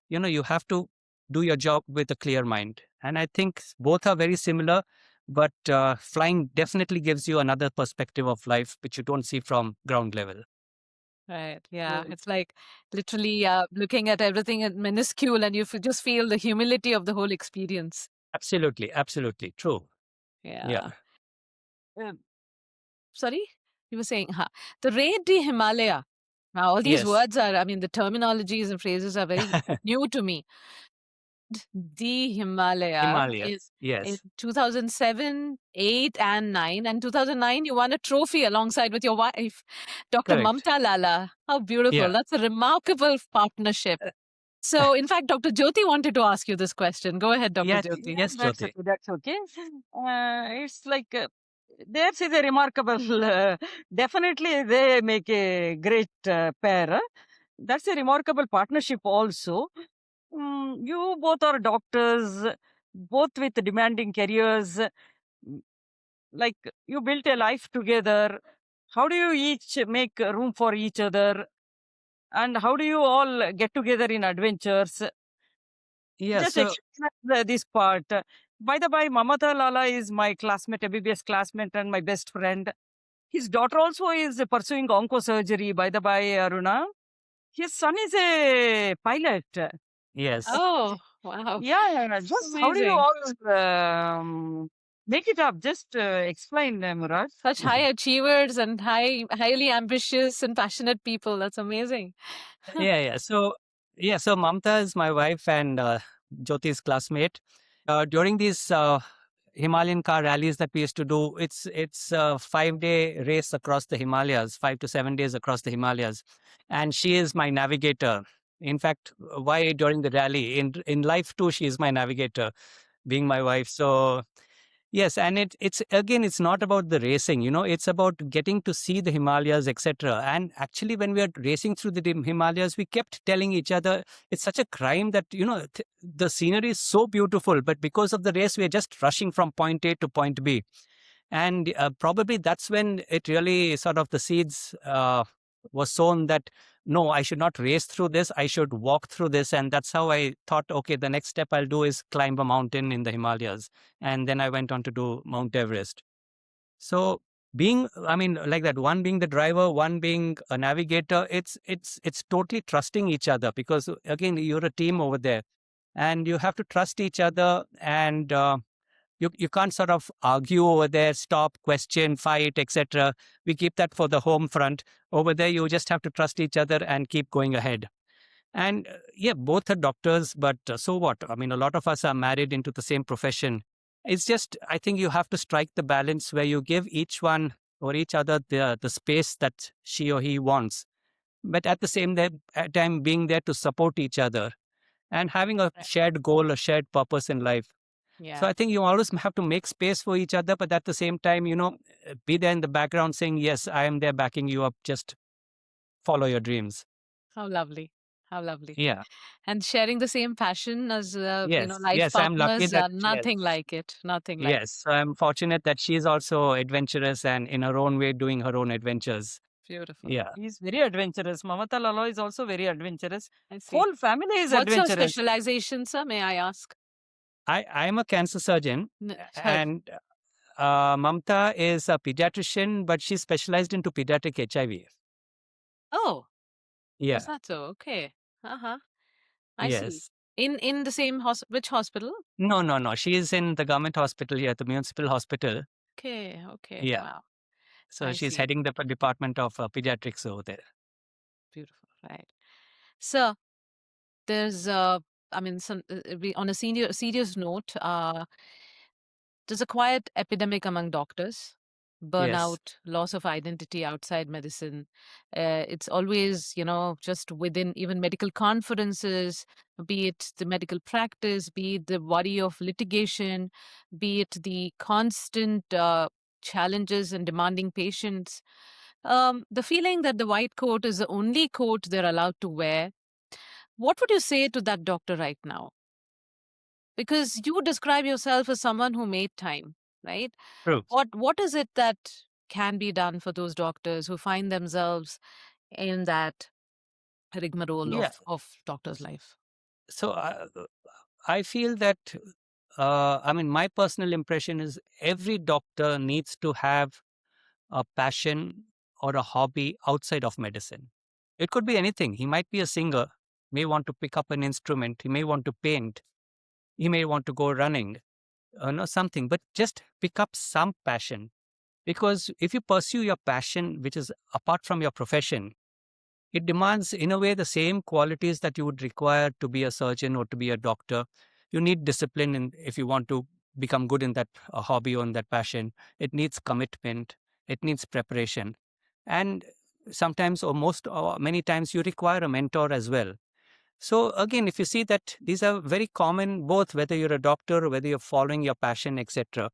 You have to do your job with a clear mind. And I think both are very similar, but flying definitely gives you another perspective of life, which you don't see from ground level. Right. Yeah. It's like literally looking at everything at minuscule, and you just feel the humility of the whole experience. Absolutely. Absolutely. True. Yeah. Sorry? You were saying, the Raid de Himalaya. Now, all these Yes. words are, the terminologies and phrases are very new to me. The Himalaya is in Yes. 2007, 8, and 9. And 2009, you won a trophy alongside with your wife, Dr. Correct. Mamta Lala. How beautiful. Yeah. That's a remarkable partnership. So, in fact, Dr. Jyoti wanted to ask you this question. Go ahead, Dr. Jyoti. Yes, That's Jyoti. okay. That's okay. It's like theirs is a remarkable. Definitely, they make a great pair. That's a remarkable partnership also. You both are doctors. both with demanding careers. Like, you built a life together. How do you each make room for each other? And how do you all get together in adventures? Yeah. Just So explain this part. By the by, Mamata Lala is my classmate, MBBS classmate, and my best friend. His daughter also is pursuing oncosurgery, by the by, Aruna. His son is a pilot. yes. Oh, wow. Yeah, just how do you Amazing. all make it up? Just explain, Murad. Such high achievers and highly ambitious and passionate people. That's amazing. Yeah. So Mamta is my wife and Jyoti's classmate. During these Himalayan car rallies that we used to do, it's a 5-day race across the Himalayas, 5 to 7 days across the Himalayas, and she is my navigator. In fact, why during the rally in life too, she is my navigator, being my wife. So yes, and it's again, it's not about the racing, it's about getting to see the Himalayas, etc. And actually, when we are racing through the Himalayas, we kept telling each other, it's such a crime that, the scenery is so beautiful, but because of the race, we are just rushing from point A to point B. And probably that's when it really sort of the seeds was sown that no, I should not race through this, I should walk through this. And that's how I thought, okay, the next step I'll do is climb a mountain in the Himalayas. And then I went on to do Mount Everest. So like that, one being the driver, one being a navigator, it's totally trusting each other, because again, you're a team over there and you have to trust each other. And you can't sort of argue over there, stop, question, fight, etc. We keep that for the home front. Over there, you just have to trust each other and keep going ahead. And yeah, both are doctors, but so what? I mean, a lot of us are married into the same profession. It's just, I think you have to strike the balance where you give each one or each other the space that she or he wants, but at the same time being there to support each other and having a Right. shared goal, a shared purpose in life. So Yeah. I think you always have to make space for each other, but at the same time, be there in the background saying, yes, I am there backing you up. Just follow your dreams. How lovely. How lovely. Yeah. And sharing the same passion as, Yes. life Yes. I'm lucky partners, that, yes. nothing like it. Nothing like Yes. So I'm fortunate that she's also adventurous and in her own way doing her own adventures. beautiful. Yeah. He's very adventurous. Mamata Lala is also very adventurous. I see. Whole family is What's your adventurous. specialization, sir? May I ask? I'm a cancer surgeon, Sir. and Mamta is a pediatrician, but she's specialized into pediatric HIV. Oh, Yeah. is that so? Okay. Uh-huh. I see. Yes. In the same which hospital? No. She is in the government hospital here, the municipal hospital. Okay. Okay. Yeah. Wow. So I she's see. heading the department of pediatrics over there. Beautiful. Right. Sir, there's on a serious note, there's a quiet epidemic among doctors, Yes. burnout, loss of identity outside medicine. It's always, just within even medical conferences, be it the medical practice, be it the worry of litigation, be it the constant challenges and demanding patients. The feeling that the white coat is the only coat they're allowed to wear. What would you say to that doctor right now? Because you describe yourself as someone who made time, right? True. What is it that can be done for those doctors who find themselves in that rigmarole Yeah. of doctor's life? So I feel that, my personal impression is every doctor needs to have a passion or a hobby outside of medicine. It could be anything. He might be a singer, may want to pick up an instrument, he may want to paint, he may want to go running, something, but just pick up some passion. Because if you pursue your passion, which is apart from your profession, it demands, in a way, the same qualities that you would require to be a surgeon or to be a doctor. You need discipline if you want to become good in that hobby or in that passion. It needs commitment. It needs preparation. And sometimes, or most, or many times, you require a mentor as well. So again, if you see that these are very common, both whether you're a doctor or whether you're following your passion, etc.,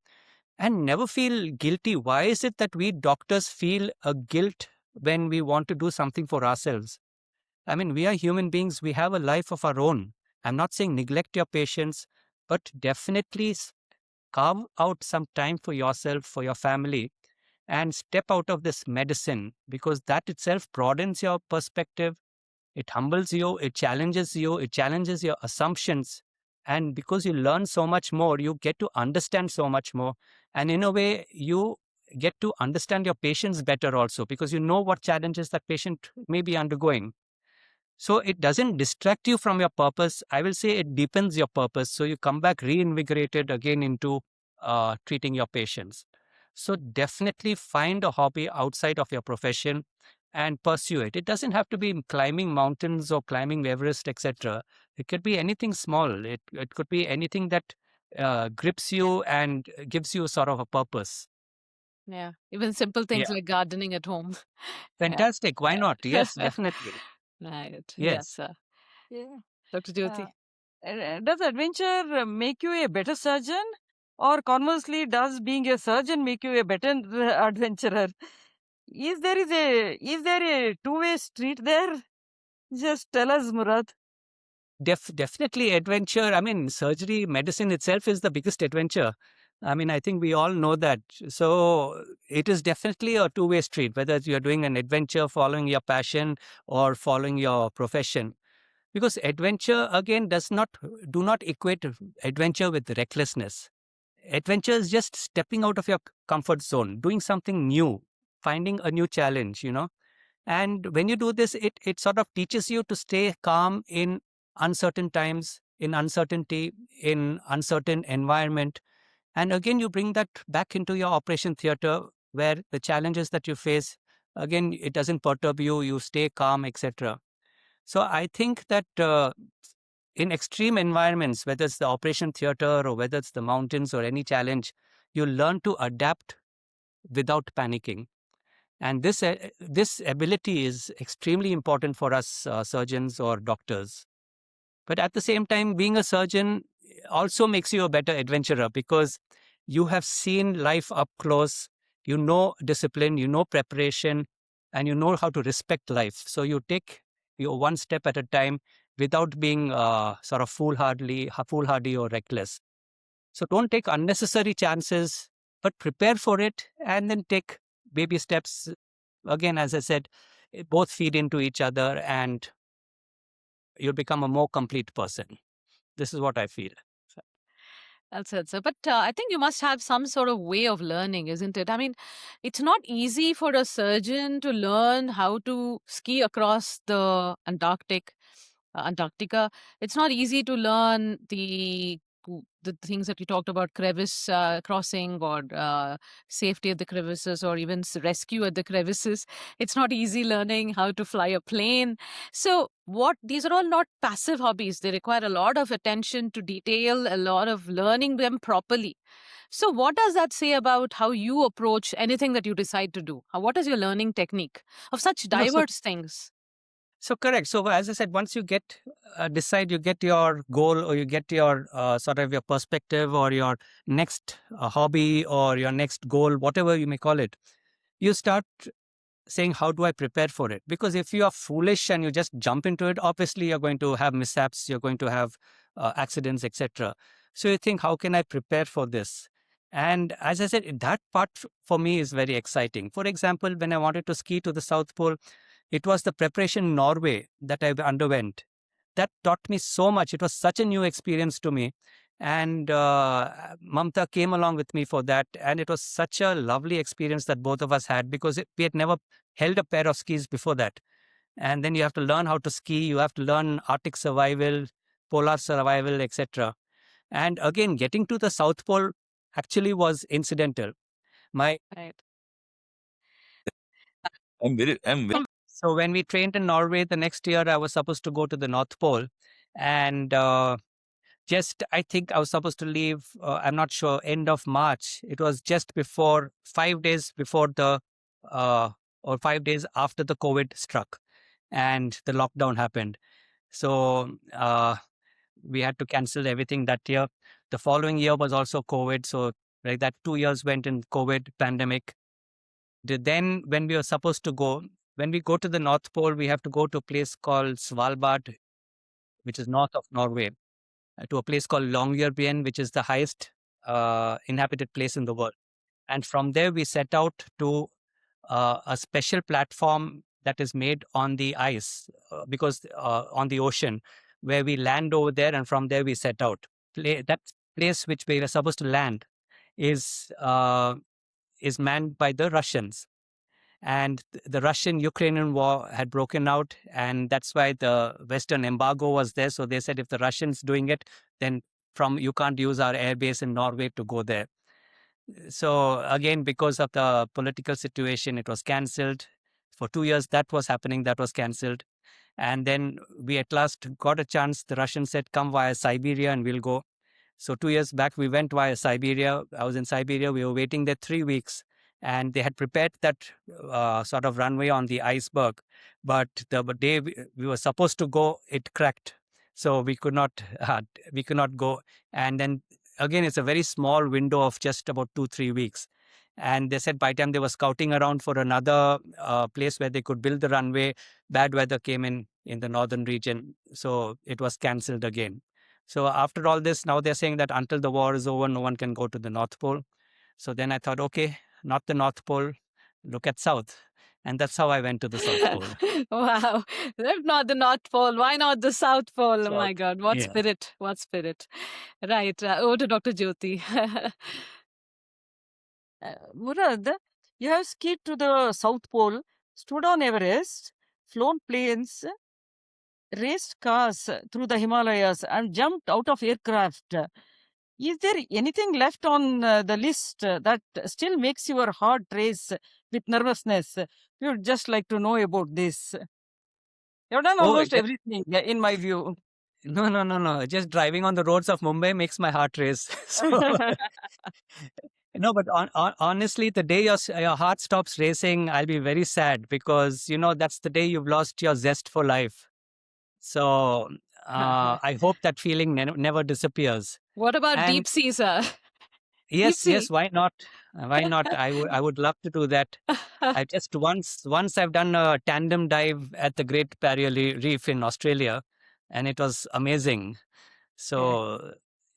and never feel guilty. Why is it that we doctors feel a guilt when we want to do something for ourselves? I mean, we are human beings. We have a life of our own. I'm not saying neglect your patients, but definitely carve out some time for yourself, for your family, and step out of this medicine, because that itself broadens your perspective. It humbles you, it challenges you, it challenges your assumptions. And because you learn so much more, you get to understand so much more. And in a way, you get to understand your patients better also, because you know what challenges that patient may be undergoing. So it doesn't distract you from your purpose. I will say it deepens your purpose. So you come back reinvigorated again into treating your patients. So definitely find a hobby outside of your profession and pursue it. It doesn't have to be climbing mountains or climbing Everest, etc. It could be anything small. It could be anything that grips you and gives you sort of a purpose. Yeah. Even simple things Yeah. like gardening at home. Yeah. Fantastic. Why not? Yes, definitely. Right. Yes, Yes. sir. Yeah. Dr. Jyoti. Does adventure make you a better surgeon? Or conversely, does being a surgeon make you a better adventurer? Is there a two-way street there? Just tell us, Murad. Definitely adventure. I mean, surgery, medicine itself is the biggest adventure. I mean, I think we all know that. So it is definitely a two-way street, whether you're doing an adventure, following your passion, or following your profession. Because adventure, again, do not equate adventure with recklessness. Adventure is just stepping out of your comfort zone, doing something new, finding a new challenge, and when you do this, it sort of teaches you to stay calm in uncertain times, in uncertainty, in uncertain environment. And again, you bring that back into your operation theater, where the challenges that you face, again, it doesn't perturb you, you stay calm, etc. So I think that in extreme environments, whether it's the operation theater or whether it's the mountains or any challenge, you learn to adapt without panicking. And this ability is extremely important for us surgeons or doctors. But at the same time, being a surgeon also makes you a better adventurer, because you have seen life up close. You know discipline, you know preparation, and you know how to respect life. So you take your one step at a time without being sort of foolhardy or reckless. So don't take unnecessary chances, but prepare for it and then take baby steps. Again, as I said, both feed into each other and you'll become a more complete person. This is what I feel. That's it, sir. But I think you must have some sort of way of learning, isn't it? I mean, it's not easy for a surgeon to learn how to ski across the Antarctica. It's not easy to learn the things that you talked about, crevice crossing or safety at the crevices, or even rescue at the crevices. It's not easy learning how to fly a plane. So, what these are all not passive hobbies. They require a lot of attention to detail, a lot of learning them properly. So, what does that say about how you approach anything that you decide to do? What is your learning technique of such No, diverse things? so correct. So as I said, once you you get your goal, or you get your sort of your perspective, or your next hobby, or your next goal, whatever you may call it, you start saying, how do I prepare for it? Because if you are foolish and you just jump into it, obviously you're going to have mishaps, you're going to have accidents, etc. So you think, how can I prepare for this? And as I said, that part for me is very exciting. For example, when I wanted to ski to the South Pole, it was the preparation in Norway that I underwent. That taught me so much. It was such a new experience to me. And Mamta came along with me for that. And it was such a lovely experience that both of us had, because we had never held a pair of skis before that. And then you have to learn how to ski, you have to learn Arctic survival, polar survival, etc. And again, getting to the South Pole actually was incidental. My Right. I'm very So when we trained in Norway, the next year I was supposed to go to the North Pole, and I think I was supposed to leave. I'm not sure, end of March. It was just before 5 days before uh, or 5 days after the COVID struck, and the lockdown happened. So we had to cancel everything that year. The following year was also COVID, so like that 2 years went in COVID pandemic. Then when we were supposed to go, when we go to the North Pole, we have to go to a place called Svalbard, which is north of Norway. to a place called Longyearbyen, which is the highest inhabited place in the world. And from there, we set out to a special platform that is made on the ice, because on the ocean, where we land over there, and from there we set out. That place which we were supposed to land is manned by the Russians. And the Russian-Ukrainian war had broken out, and that's why the Western embargo was there. So they said, if the Russians doing it, then you can't use our airbase in Norway to go there. So again, because of the political situation, it was cancelled. For 2 years, that was happening, that was cancelled. And then we at last got a chance. The Russians said, come via Siberia and we'll go. So 2 years back, we went via Siberia. I was in Siberia. We were waiting there 3 weeks. And they had prepared that sort of runway on the iceberg. But the day we were supposed to go, it cracked. So we could not go. And then again, it's a very small window of just about 2-3 weeks. And they said by the time they were scouting around for another place where they could build the runway, bad weather came in the northern region. So it was cancelled again. So after all this, now they're saying that until the war is over, no one can go to the North Pole. So then I thought, okay, not the North Pole, look at South. And that's how I went to the South Pole. Wow. If not the North Pole, why not the South Pole? Oh my South, God, what yeah. spirit, what spirit. Right, over to Dr. Jyoti. Murad, you have skied to the South Pole, stood on Everest, flown planes, raced cars through the Himalayas, and jumped out of aircraft. Is there anything left on the list that still makes your heart race with nervousness? We would just like to know about this. You've done almost everything, in my view. No. Just driving on the roads of Mumbai makes my heart race. No, but honestly, the day your heart stops racing, I'll be very sad, because, that's the day you've lost your zest for life. So I hope that feeling never disappears. What about deep sea, sir? Yes, why not? Why not? I would love to do that. I just once I've done a tandem dive at the Great Barrier Reef in Australia, and it was amazing. So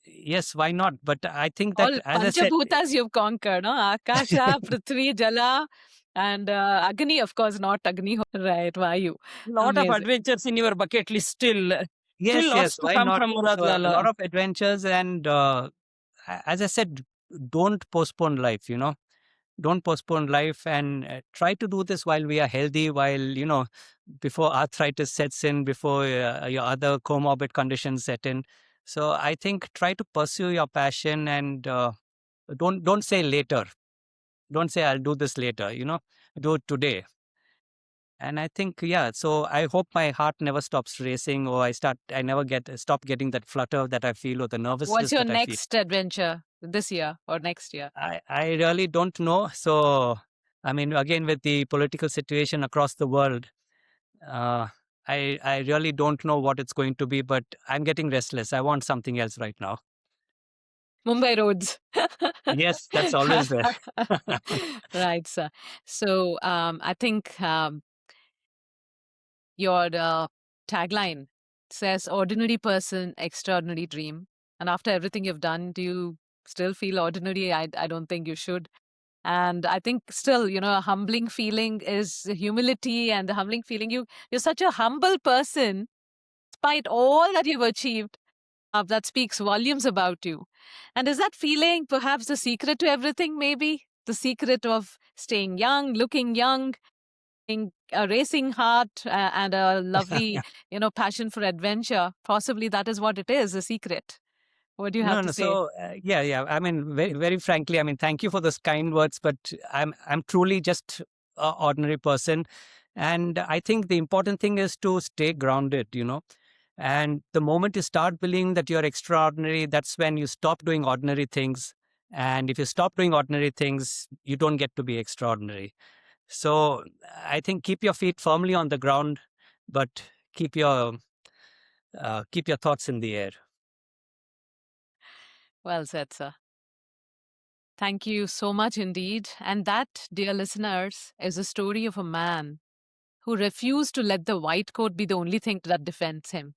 yes, why not? But I think that, all as I said, Panchabhutas you've conquered, no? Akasha, Prithvi, Jala, and Agni, of course, not Agni, right? Vayu. Lot of adventures in your bucket list still. Yes, why not? From Murad So, a Lala. lot of adventures, and as I said, don't postpone life. Don't postpone life, and try to do this while we are healthy, while before arthritis sets in, before your other comorbid conditions set in. So I think try to pursue your passion, and don't say later. Don't say I'll do this later. Do it today. And I think, so I hope my heart never stops racing, or I never stop getting that flutter that I feel, or the nervousness. What's your that next adventure this year or next year? I really don't know. So, I mean, again, with the political situation across the world, I really don't know what it's going to be, but I'm getting restless. I want something else right now. Mumbai roads. Yes, that's always there. Right, sir. So I think your tagline says ordinary person, extraordinary dream. And after everything you've done, do you still feel ordinary? I don't think you should. And I think still, a humbling feeling is humility, and the humbling feeling, you're such a humble person, despite all that you've achieved. That speaks volumes about you. And is that feeling perhaps the secret to everything, maybe? The secret of staying young, looking young, a racing heart, and a lovely, passion for adventure. Possibly that is what it is, a secret. What do you have to say? So I mean, very, very frankly, I mean, thank you for those kind words, but I'm truly just an ordinary person, and I think the important thing is to stay grounded. And the moment you start believing that you're extraordinary, that's when you stop doing ordinary things. And if you stop doing ordinary things, you don't get to be extraordinary. So I think keep your feet firmly on the ground, but keep your thoughts in the air. Well said, sir. Thank you so much indeed. And that, dear listeners, is a story of a man who refused to let the white coat be the only thing that defends him.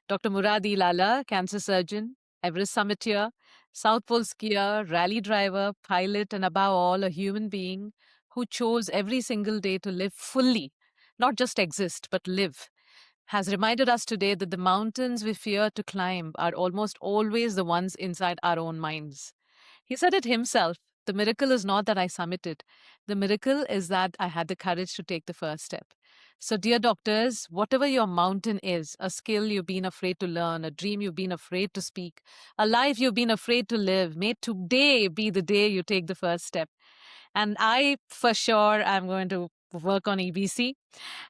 Dr. Muradi Lala, cancer surgeon, Everest summiteer, South Pole skier, rally driver, pilot, and above all, a human being who chose every single day to live fully, not just exist, but live, has reminded us today that the mountains we fear to climb are almost always the ones inside our own minds. He said it himself. The miracle is not that I summited. The miracle is that I had the courage to take the first step. So, dear doctors, whatever your mountain is, a skill you've been afraid to learn, a dream you've been afraid to speak, a life you've been afraid to live, may today be the day you take the first step. And I, for sure, am going to work on EBC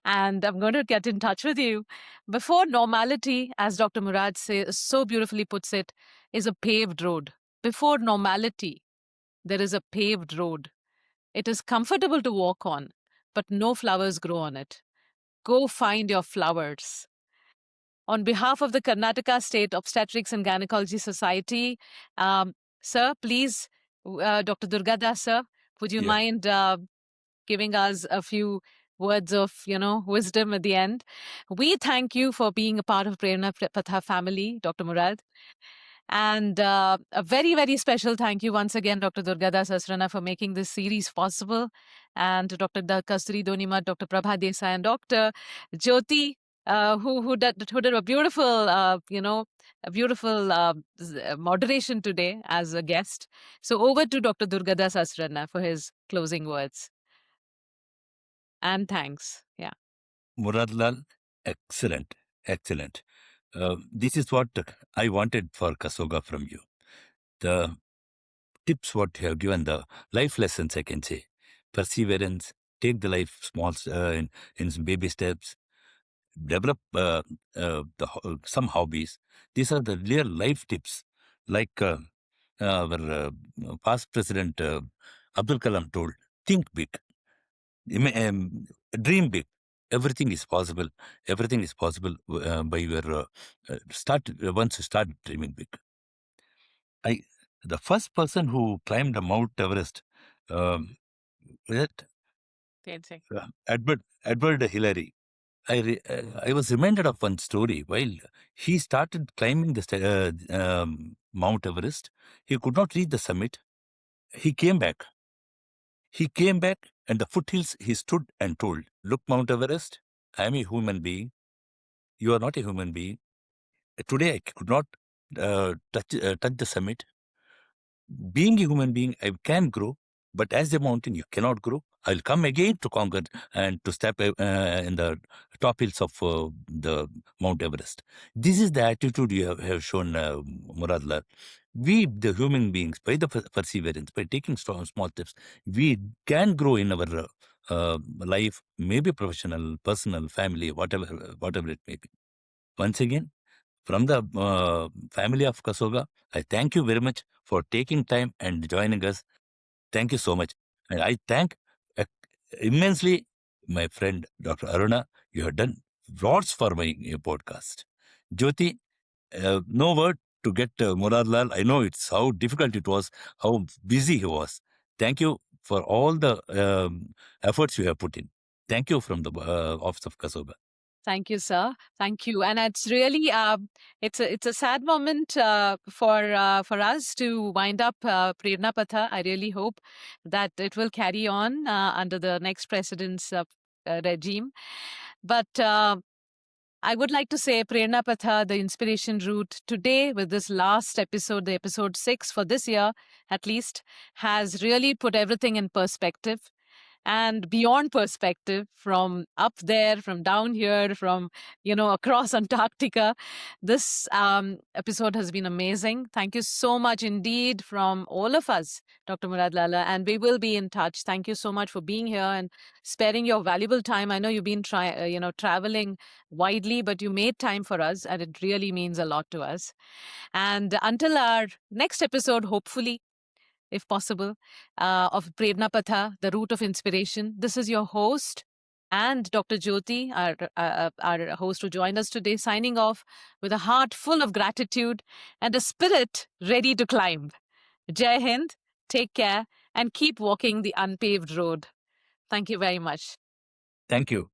and I'm going to get in touch with you. Before normality, as Dr. Murad so beautifully puts it, is a paved road. Before normality, there is a paved road. It is comfortable to walk on, but no flowers grow on it. Go find your flowers. On behalf of the Karnataka State Obstetrics and Gynecology Society, sir, please, Dr. Durgadas, sir, would you Yeah. mind giving us a few words of, wisdom at the end? We thank you for being a part of Prerena Patha family, Dr. Murad. And a very, very special thank you once again, Dr. Durgadas Asrana, for making this series possible. And to Dr. Kasturi Donimat, Dr. Prabha Desai, and Dr. Jyoti, who did a beautiful, moderation today as a guest. So over to Dr. Durgadas Asrana for his closing words. And thanks. Yeah. Muradlal, excellent, excellent. This is what I wanted for KSOGA from you. The tips what you have given, the life lessons, I can say. Perseverance, take the life small in baby steps, develop some hobbies. These are the real life tips. Like our past president Abdul Kalam told, think big, dream big. Everything is possible. Everything is possible by your once you start dreaming big. The first person who climbed the Mount Everest, Edward Hillary. I was reminded of one story. While he started climbing the Mount Everest, he could not reach the summit. He came back. And the foothills he stood and told, look, Mount Everest, I am a human being. You are not a human being. Today I could not touch the summit. Being a human being, I can grow, but as a mountain, you cannot grow. I'll come again to conquer and to step in the top hills of the Mount Everest. This is the attitude you have shown, Muradlal. We, the human beings, by the perseverance, by taking small steps, we can grow in our life, maybe professional, personal, family, whatever it may be. Once again, from the family of KSOGA, I thank you very much for taking time and joining us. Thank you so much. And I thank immensely my friend, Dr. Aruna. You have done lots for my podcast. Jyoti, no word to get Muradlal. I know it's how difficult it was, how busy he was. Thank you for all the efforts you have put in. Thank you from the office of KSOGA. Thank you, sir. Thank you. And it's really it's a sad moment for us to wind up Prerena Patha. I really hope that it will carry on under the next president's regime. But I would like to say Prerena Patha, the inspiration route today with this last episode, the Episode-6 for this year at least, has really put everything in perspective. And beyond perspective, from up there, from down here, from, across Antarctica. This episode has been amazing. Thank you so much indeed from all of us, Dr. Murad Lala, and we will be in touch. Thank you so much for being here and sparing your valuable time. I know you've been traveling widely, but you made time for us, and it really means a lot to us. And until our next episode, hopefully, if possible, of Prerena Patha, the route of inspiration. This is your host and Dr. Jyoti, our host who joined us today, signing off with a heart full of gratitude and a spirit ready to climb. Jai Hind, take care, and keep walking the unpaved road. Thank you very much. Thank you.